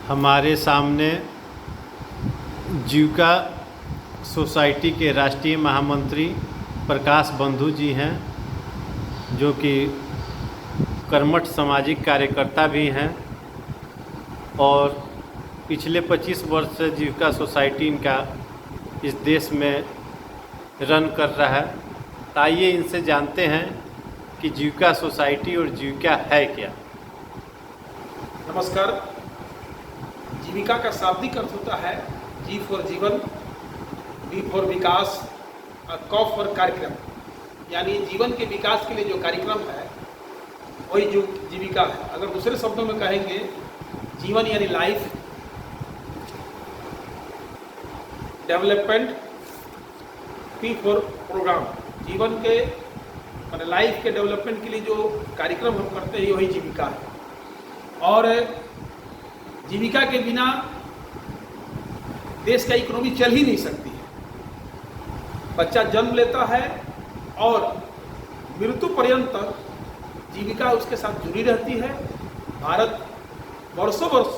हमारे सामने जीविका सोसाइटी के राष्ट्रीय महामंत्री प्रकाश बंधु जी हैं, जो कि कर्मठ सामाजिक कार्यकर्ता भी हैं और पिछले 25 वर्ष से जीविका सोसाइटी इनका इस देश में रन कर रहा है। आइए इनसे जानते हैं कि जीविका सोसाइटी और जीविका है क्या। नमस्कार। जीविका का शाब्दिक अर्थ होता है जी फॉर जीवन, वी फॉर विकास और क फॉर कार्यक्रम, यानी जीवन के विकास के लिए जो कार्यक्रम है वही जो जीविका है। अगर दूसरे शब्दों में कहेंगे, जीवन यानी life, development, P for programme. जीवन के माने लाइफ के डेवलपमेंट के लिए जो कार्यक्रम हम करते हैं वही जीविका है। और जीविका के बिना देश का इकोनॉमी चल ही नहीं सकती है। बच्चा जन्म लेता है और मृत्यु पर्यंत तक जीविका उसके साथ जुड़ी रहती है। भारत वर्षों वर्ष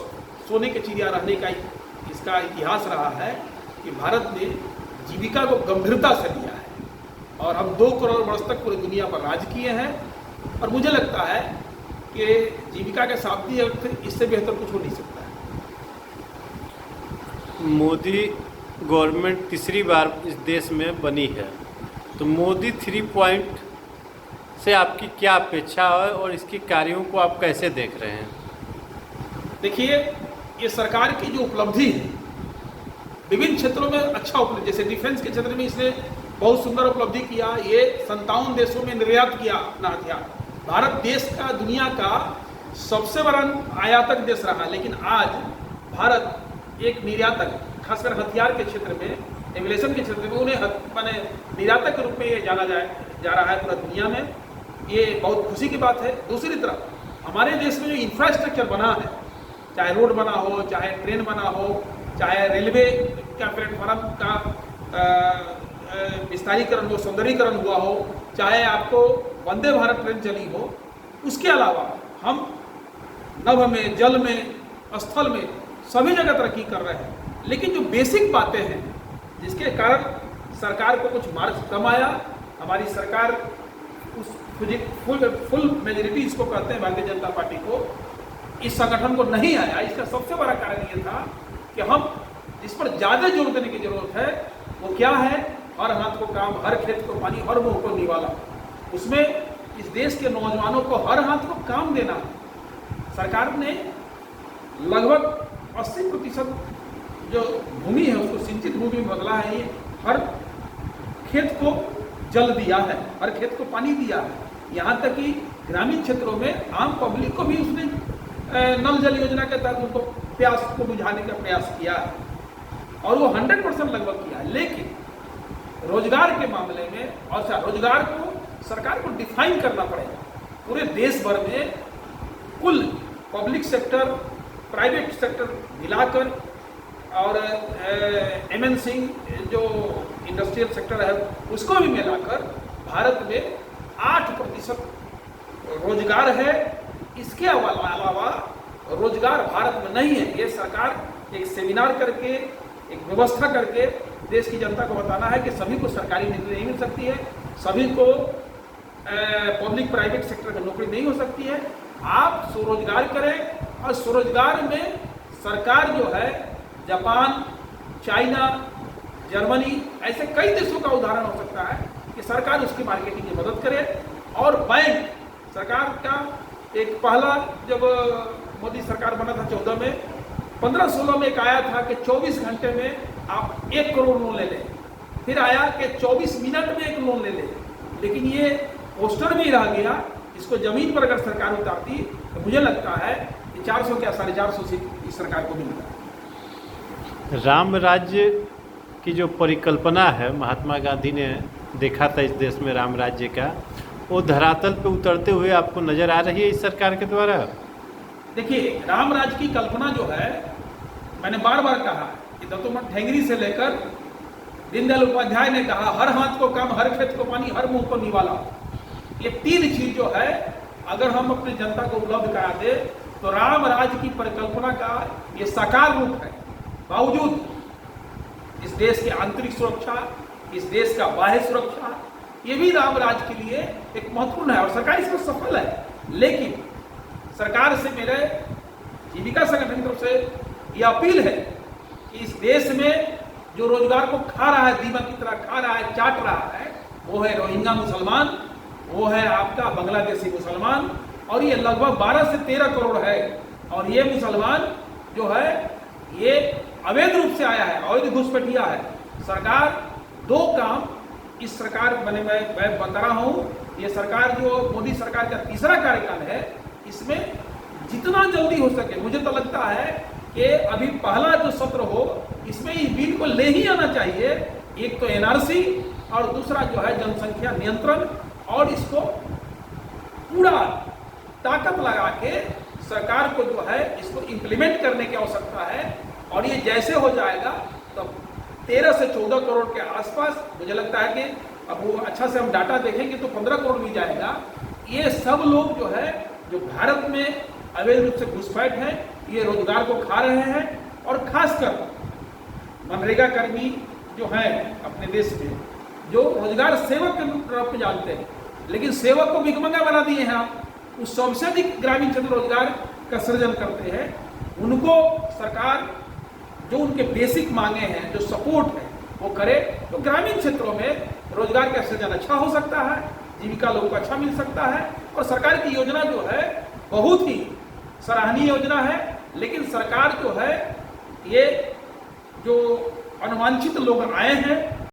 सोने के चिड़िया रहने का इसका इतिहास रहा है कि भारत ने जीविका को गंभीरता से लिया है और हम 2 करोड़ वर्ष तक पूरी दुनिया पर राज किए हैं। और मुझे लगता है कि जीविका के शाब्दिक अर्थ इससे बेहतर कुछ हो नहीं सकता है। मोदी गवर्नमेंट तीसरी बार इस देश में बनी है, तो मोदी 3 पॉइंट से आपकी क्या अपेक्षा है और इसके कार्यों को आप कैसे देख रहे हैं? देखिए, ये सरकार की जो उपलब्धि है विभिन्न क्षेत्रों में अच्छा उपलब्धि, जैसे डिफेंस के क्षेत्र में इसने बहुत सुंदर उपलब्धि किया। ये 57 देशों में निर्यात किया अपना हथियार। भारत देश का दुनिया का सबसे बड़ा आयातक देश रहा, लेकिन आज भारत एक निर्यातक, खासकर हथियार के क्षेत्र में, एविएशन के क्षेत्र में उन्हें माने निर्यातक के रूप में ये जाना जा रहा है पूरा दुनिया में। ये बहुत खुशी की बात है। दूसरी तरफ हमारे देश में जो इंफ्रास्ट्रक्चर बना है, चाहे रोड बना हो, चाहे ट्रेन बना हो, चाहे रेलवे का प्लेटफॉर्म का विस्तारीकरण हो, सौंदर्यीकरण हुआ हो, चाहे आपको वंदे भारत ट्रेन चली हो, उसके अलावा हम नभ में, जल में, स्थल में सभी जगह तरक्की कर रहे हैं। लेकिन जो बेसिक बातें हैं जिसके कारण सरकार को कुछ मार्क्स कम आया, हमारी सरकार उस फुल मेजोरिटी इसको कहते हैं भारतीय जनता पार्टी को, इस संगठन को नहीं आया। इसका सबसे बड़ा कारण ये था कि हम जिस पर ज़्यादा जोर देने की जरूरत है वो क्या है? हर हाथ को काम, हर खेत को पानी, हर मुंह को निवाला। उसमें इस देश के नौजवानों को हर हाथ को काम देना। सरकार ने लगभग 80% जो भूमि है उसको सिंचित भूमि में बदला है। ये हर खेत को जल दिया है, हर खेत को पानी दिया है। यहाँ तक कि ग्रामीण क्षेत्रों में आम पब्लिक को भी उसने नल जल योजना के तहत उनको प्यास को बुझाने का प्रयास किया है और वो 100% लगभग किया है। लेकिन रोजगार के मामले में और रोजगार को सरकार को डिफाइन करना पड़ेगा। पूरे देश भर में कुल पब्लिक सेक्टर, प्राइवेट सेक्टर मिलाकर और MNC जो इंडस्ट्रियल सेक्टर है उसको भी मिलाकर भारत में 8% रोजगार है। इसके अलावा रोजगार भारत में नहीं है। ये सरकार एक सेमिनार करके, एक व्यवस्था करके देश की जनता को बताना है कि सभी को सरकारी नौकरी नहीं मिल सकती है, सभी को पब्लिक प्राइवेट सेक्टर में नौकरी नहीं हो सकती है। आप स्वरोजगार करें और स्वरोजगार में सरकार जो है जापान, चाइना, जर्मनी ऐसे कई देशों का उदाहरण हो सकता है कि सरकार उसकी मार्केटिंग में मदद करे। और बैंक सरकार का एक पहला, जब मोदी सरकार बना था 14 में, 15-16 में एक आया था कि 24 घंटे में आप 1 करोड़ लोन ले लें। फिर आया कि 24 मिनट में 1 लोन ले लें। लेकिन ये पोस्टर में ही रह गया। इसको जमीन पर अगर सरकार उतारती तो मुझे लगता है कि 400 क्या 450 सीट इस सरकार को मिलता है। राम राज्य की जो परिकल्पना है, महात्मा गांधी ने देखा था इस देश में राम राज्य का, वो धरातल पे उतरते हुए आपको नजर आ रही है इस सरकार के द्वारा? देखिए, राम राज्य की कल्पना जो है, मैंने बार बार कहा कि दत्तोपंत ठेंगरी से लेकर दीनदयाल उपाध्याय ने कहा, हर हाथ को काम, हर खेत को पानी, हर मुंह को निवाला। ये 3 चीज जो है अगर हम अपनी जनता को उपलब्ध करा दे तो राम राज्य की परिकल्पना का ये साकार रूप है। बावजूद इस देश की आंतरिक सुरक्षा, इस देश का बाह्य सुरक्षा, ये भी राम राज्य के लिए एक महत्वपूर्ण है और सरकार इसमें सफल है। लेकिन सरकार से मेरे जीविका संगठन की तरफ से यह अपील है कि इस देश में जो रोजगार को खा रहा है, दीमक की तरह खा रहा है, चाट रहा है, वो है रोहिंग्या मुसलमान, वो है आपका बांग्लादेशी मुसलमान, और ये लगभग 12 से 13 करोड़ है। और ये मुसलमान जो है ये अवैध रूप से आया है, अवैध घुसपैठिया है। सरकार दो काम इस सरकार बने मैं बता रहा हूँ, ये सरकार जो मोदी सरकार का तीसरा कार्यकाल है, इसमें जितना जल्दी हो सके, मुझे तो लगता है कि अभी पहला जो सत्र हो इसमें इस बिल को ले ही आना चाहिए। एक तो एनआरसी और दूसरा जो है जनसंख्या नियंत्रण, और इसको पूरा ताकत लगा के सरकार को जो है इसको इम्प्लीमेंट करने की आवश्यकता है। और ये जैसे हो जाएगा तो 13 से 14 करोड़ के आसपास, मुझे लगता है कि अब वो अच्छा से हम डाटा देखेंगे तो 15 करोड़ भी जाएगा। ये सब लोग जो है जो भारत में अवैध रूप से घुसपैठ हैं, ये रोजगार को खा रहे हैं। और खासकर मनरेगा कर्मी जो हैं अपने देश में, जो रोजगार सेवक के रूप में जानते हैं, लेकिन सेवक को भिखमंगा बना दिए हैं आप। उस सबसे अधिक ग्रामीण क्षेत्र रोजगार का सृजन करते हैं, उनको सरकार जो उनके बेसिक मांगे हैं, जो सपोर्ट है वो करे, तो ग्रामीण क्षेत्रों में रोजगार का सृजन अच्छा हो सकता है, जीविका लोगों को अच्छा मिल सकता है। और सरकार की योजना जो है बहुत ही सराहनीय योजना है। लेकिन सरकार जो है ये जो अनुवांछित लोग आए हैं